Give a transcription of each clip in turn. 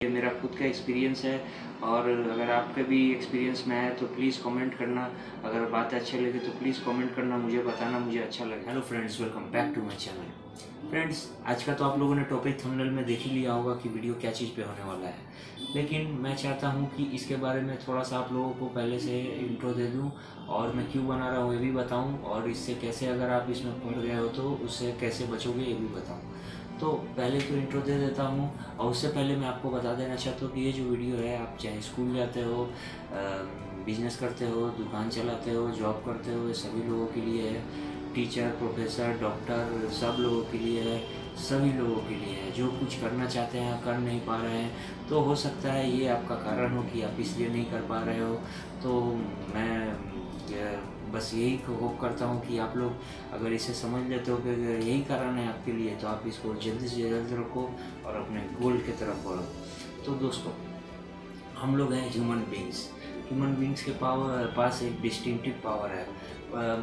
ये मेरा खुद का एक्सपीरियंस है और अगर आपका भी एक्सपीरियंस में है तो प्लीज़ कमेंट करना। अगर बात अच्छी लगे तो प्लीज़ कमेंट करना, मुझे बताना, मुझे अच्छा लगे। Hello friends, welcome back to my channel. Friends, आज का तो आप लोगों ने टॉपिक थंबनेल में देख ही लिया होगा कि वीडियो क्या चीज़ पे होने वाला है, लेकिन मैं चाहता हूँ कि इसके बारे में थोड़ा सा आप लोगों को पहले से इंट्रो दे दूँ और मैं क्यों बना रहा हूँ ये भी बताऊँ, और इससे कैसे अगर आप इसमें पड़ गए हो तो उससे कैसे बचोगे ये भी बताऊँ। तो पहले तो इंट्रो दे देता हूँ, और उससे पहले मैं आपको बता देना चाहता हूँ कि ये जो वीडियो है, आप चाहे स्कूल जाते हो, बिजनेस करते हो, दुकान चलाते हो, जॉब करते हो, ये सभी लोगों के लिए है। टीचर, प्रोफेसर, डॉक्टर, सब लोगों के लिए है, सभी लोगों के लिए है। जो कुछ करना चाहते हैं कर नहीं पा रहे हैं, तो हो सकता है ये आपका कारण हो कि आप इसलिए नहीं कर पा रहे हो। तो मैं बस यही होप करता हूँ कि आप लोग अगर इसे समझ लेते हो कि अगर यही कारण है आपके लिए, तो आप इसको जल्दी से जल्द रखो और अपने गोल की तरफ बढ़ो। तो दोस्तों, हम लोग हैं ह्यूमन बींग्स। ह्यूमन बींग्स के पास एक डिस्टिंक्टिव पावर है,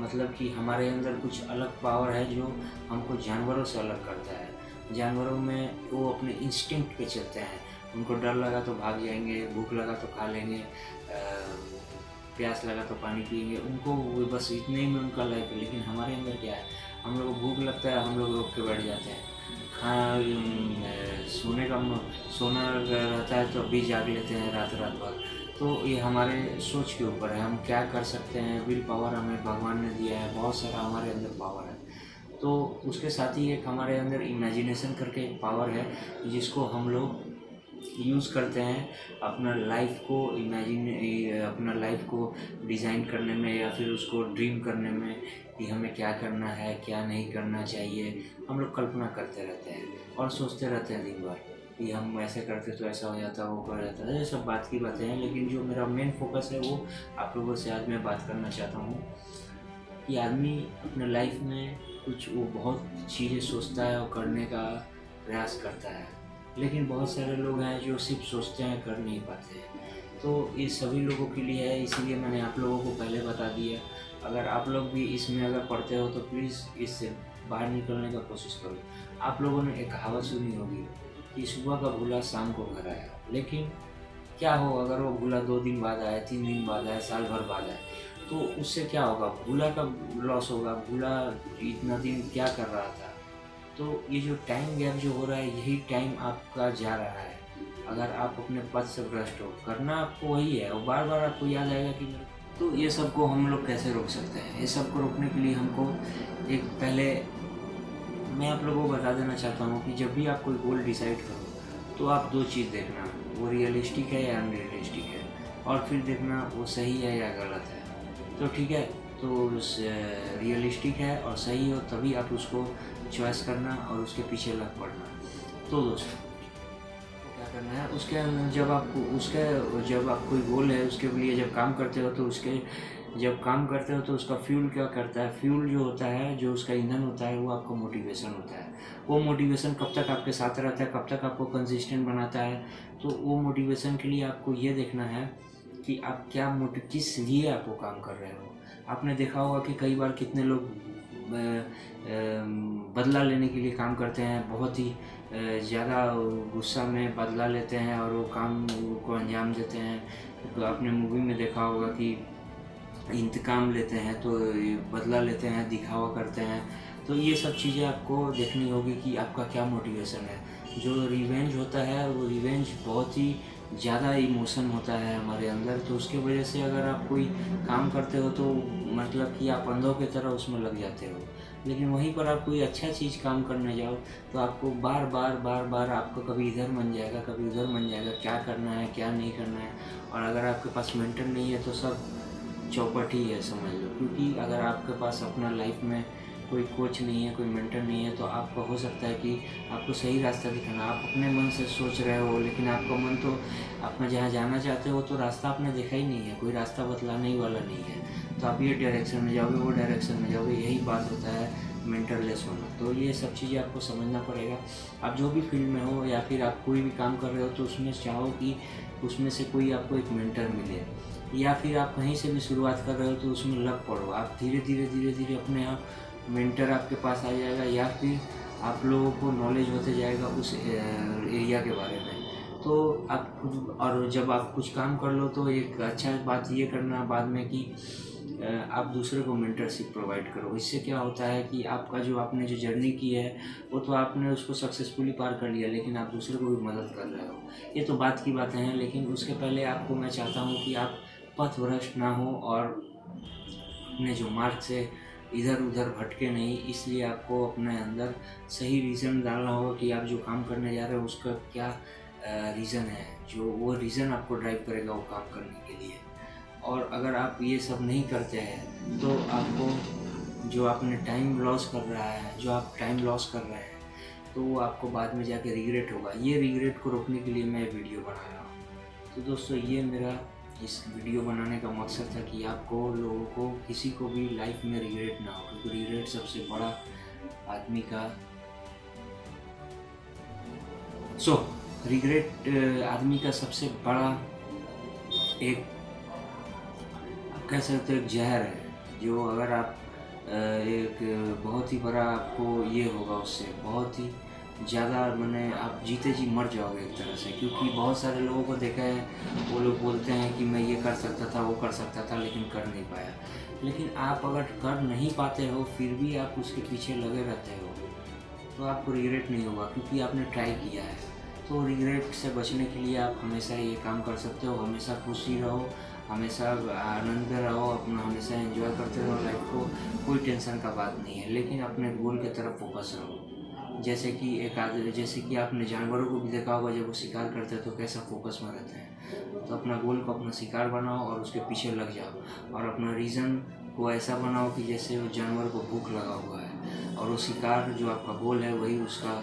मतलब कि हमारे अंदर कुछ अलग पावर है जो हमको जानवरों से अलग करता है। जानवरों में वो अपने इंस्टिंक्ट पे चलते हैं। उनको डर लगा तो भाग जाएंगे, भूख लगा तो खा लेंगे, प्यास लगा तो पानी पिएंगे, उनको वो बस इतने ही में उनका लाइफ है। लेकिन हमारे अंदर क्या है, हम लोग को भूख लगता है, हम लोग रोक के बैठ जाते हैं। सोना अगर रहता है तो अभी जाग लेते हैं रात रात भर। तो ये हमारे सोच के ऊपर है, हम क्या कर सकते हैं। विल पावर हमें भगवान ने दिया है, बहुत सारा हमारे अंदर पावर है। तो उसके साथ ही एक हमारे अंदर इमेजिनेशन करके एक पावर है, जिसको हम लोग यूज़ करते हैं अपना लाइफ को अपना लाइफ को डिज़ाइन करने में, या फिर उसको ड्रीम करने में कि हमें क्या करना है, क्या नहीं करना चाहिए। हम लोग कल्पना करते रहते हैं और सोचते रहते हैं दिन भर कि हम ऐसे करते तो ऐसा हो जाता, वो कर जाता है। ये सब बात की बातें हैं, लेकिन जो मेरा मेन फोकस है वो आप लोगों से आज मैं बात करना चाहता हूँ कि आदमी अपने लाइफ में कुछ वो बहुत चीज़ें सोचता है और करने का प्रयास करता है, लेकिन बहुत सारे लोग हैं जो सिर्फ सोचते हैं, कर नहीं पाते हैं। तो ये सभी लोगों के लिए है, इसीलिए मैंने आप लोगों को पहले बता दिया। अगर आप लोग भी इसमें अगर पढ़ते हो तो प्लीज़ इससे बाहर निकलने का कोशिश करो। आप लोगों ने एक कहावत सुनी होगी कि सुबह का भूला शाम को घर आया, लेकिन क्या हो अगर वो भूला 2 दिन बाद आया, 3 दिन बाद आया, साल भर बाद आया, तो उससे क्या होगा? भूला का लॉस होगा। भूला इतना दिन क्या कर रहा था। तो ये जो टाइम गैप जो हो रहा है, यही टाइम आपका जा रहा है। अगर आप अपने पथ से भ्रष्ट हो, करना आपको वही है और बार बार आपको याद आएगा कि तो ये सब को हम लोग कैसे रोक सकते हैं? ये सब को रोकने के लिए हमको एक पहले मैं आप लोगों को बता देना चाहता हूँ कि जब भी आप कोई गोल डिसाइड करो तो आप 2 चीज़ देखना, वो रियलिस्टिक है या अनरियलिस्टिक है, और फिर देखना वो सही है या गलत है। तो ठीक है, तो रियलिस्टिक है और सही हो तभी आप उसको चॉइस करना और उसके पीछे लग पड़ना। तो दोस्तों, क्या करना है जब आप कोई गोल है उसके लिए जब काम करते हो तो उसका फ्यूल क्या करता है? फ्यूल जो होता है, जो उसका ईंधन होता है, वो आपका मोटिवेशन होता है। वो मोटिवेशन कब तक आपके साथ रहता है, कब तक आपको कंसिस्टेंट बनाता है। तो वो मोटिवेशन के लिए आपको ये देखना है कि आप किस लिए आपको काम कर रहे हो। आपने देखा होगा कि कई बार कितने लोग बदला लेने के लिए काम करते हैं, बहुत ही ज़्यादा गुस्सा में बदला लेते हैं और वो काम को अंजाम देते हैं। तो आपने मूवी में देखा होगा कि इंतकाम लेते हैं, तो बदला लेते हैं, दिखावा करते हैं। तो ये सब चीज़ें आपको देखनी होगी कि आपका क्या मोटिवेशन है। जो रिवेंज होता है, वो रिवेंज बहुत ही ज़्यादा इमोशन होता है हमारे अंदर, तो उसके वजह से अगर आप कोई काम करते हो तो मतलब कि आप अंधों की तरह उसमें लग जाते हो। लेकिन वहीं पर आप कोई अच्छा चीज़ काम करने जाओ तो आपको बार बार आपको कभी इधर मन जाएगा, कभी उधर मन जाएगा, क्या करना है क्या नहीं करना है। और अगर आपके पास मेंटर नहीं है तो सब चौपट ही है, समझ लो। क्योंकि अगर आपके पास अपना लाइफ में कोई कोच नहीं है, कोई मेंटर नहीं है, तो आपको हो सकता है कि आपको सही रास्ता दिखाना। आप अपने मन से सोच रहे हो, लेकिन आपका मन तो अपना जहाँ जाना चाहते हो तो रास्ता आपने देखा ही नहीं है, कोई रास्ता बतलाने ही वाला नहीं है। तो आप ये डायरेक्शन में जाओगे, वो डायरेक्शन में जाओगे, यही बात होता है मेंटरलेस होना। तो ये सब चीज़ें आपको समझना पड़ेगा। आप जो भी फील्ड में हो या फिर आप कोई भी काम कर रहे हो, तो उसमें चाहो कि उसमें से कोई आपको एक मेंटर मिले, या फिर आप कहीं से भी शुरुआत कर रहे हो तो उसमें लग पड़ो। आप धीरे धीरे अपने आप मेंटर आपके पास आ जाएगा, या फिर आप लोगों को नॉलेज होते जाएगा उस एरिया के बारे में। तो आप खुद, और जब आप कुछ काम कर लो तो एक अच्छा बात ये करना बाद में कि आप दूसरे को मेंटरशिप प्रोवाइड करो। इससे क्या होता है कि आपका जो आपने जो जर्नी की है वो तो आपने उसको सक्सेसफुली पार कर लिया, लेकिन आप दूसरे को भी मदद कर रहे हो। ये तो बात की बातें हैं, लेकिन उसके पहले आपको मैं चाहता हूँ कि आप पथभ्रष्ट ना हो और अपने जो मार्ग से इधर उधर भटके नहीं। इसलिए आपको अपने अंदर सही रीज़न डालना होगा कि आप जो काम करने जा रहे हो उसका क्या रीज़न है, जो वो रीज़न आपको ड्राइव करेगा वो काम करने के लिए। और अगर आप ये सब नहीं करते हैं तो आपको जो आपने टाइम लॉस कर रहा है, जो आप टाइम लॉस कर रहे हैं, तो वो आपको बाद में जाके रिग्रेट होगा। ये रिग्रेट को रोकने के लिए मैं वीडियो बना रहा हूँ। तो दोस्तों, ये मेरा इस वीडियो बनाने का मकसद था कि आपको लोगों को, किसी को भी लाइफ में रिग्रेट ना हो, क्योंकि रिग्रेट सबसे बड़ा आदमी का रिग्रेट आदमी का सबसे बड़ा एक, आप कह सकते हो, एक जहर है, जो अगर आप एक बहुत ही बड़ा आपको ये होगा, उससे बहुत ही ज़्यादा मैंने आप जीते जी मर जाओगे एक तरह से। क्योंकि बहुत सारे लोगों को देखा है, वो लोग बोलते हैं कि मैं ये कर सकता था, वो कर सकता था, लेकिन कर नहीं पाया। लेकिन आप अगर कर नहीं पाते हो फिर भी आप उसके पीछे लगे रहते हो तो आपको रिग्रेट नहीं होगा, क्योंकि आपने ट्राई किया है। तो रिग्रेट से बचने के लिए आप हमेशा ये काम कर सकते हो, हमेशा खुशी रहो, हमेशा आनंद में रहो, अपना हमेशा एंजॉय करते रहो लाइफ को, कोई टेंशन का बात नहीं है। लेकिन अपने गोल की तरफ फोकस रहो। जैसे कि आपने जानवरों को भी देखा होगा, जब वो शिकार करते हैं तो कैसा फोकस में रहते हैं। तो अपना गोल को अपना शिकार बनाओ और उसके पीछे लग जाओ, और अपना रीज़न को ऐसा बनाओ कि जैसे वो जानवर को भूख लगा हुआ है और वो शिकार जो आपका गोल है वही उसका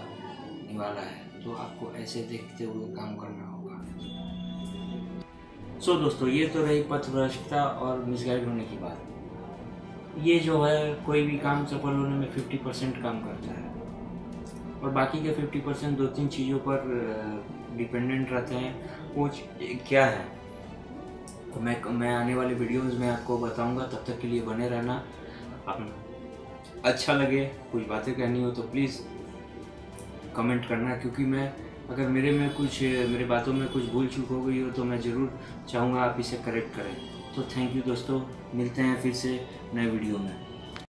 निवाला है। तो आपको ऐसे देखते हुए काम करना होगा। दोस्तों, ये तो रही पथभ्रष्टता और मिसगाइड होने की बात। ये जो है, कोई भी काम सफल होने में 50% काम करता है और बाकी के 50% 2-3 चीज़ों पर डिपेंडेंट रहते हैं। वो क्या है तो मैं आने वाले वीडियोज़ में आपको बताऊंगा। तब तक के लिए बने रहना। अच्छा लगे, कुछ बातें कहनी हो तो प्लीज़ कमेंट करना, क्योंकि मैं अगर मेरे बातों में कुछ भूल चूक हो गई हो तो मैं ज़रूर चाहूँगा आप इसे करेक्ट करें। तो थैंक यू दोस्तों, मिलते हैं फिर से नए वीडियो में।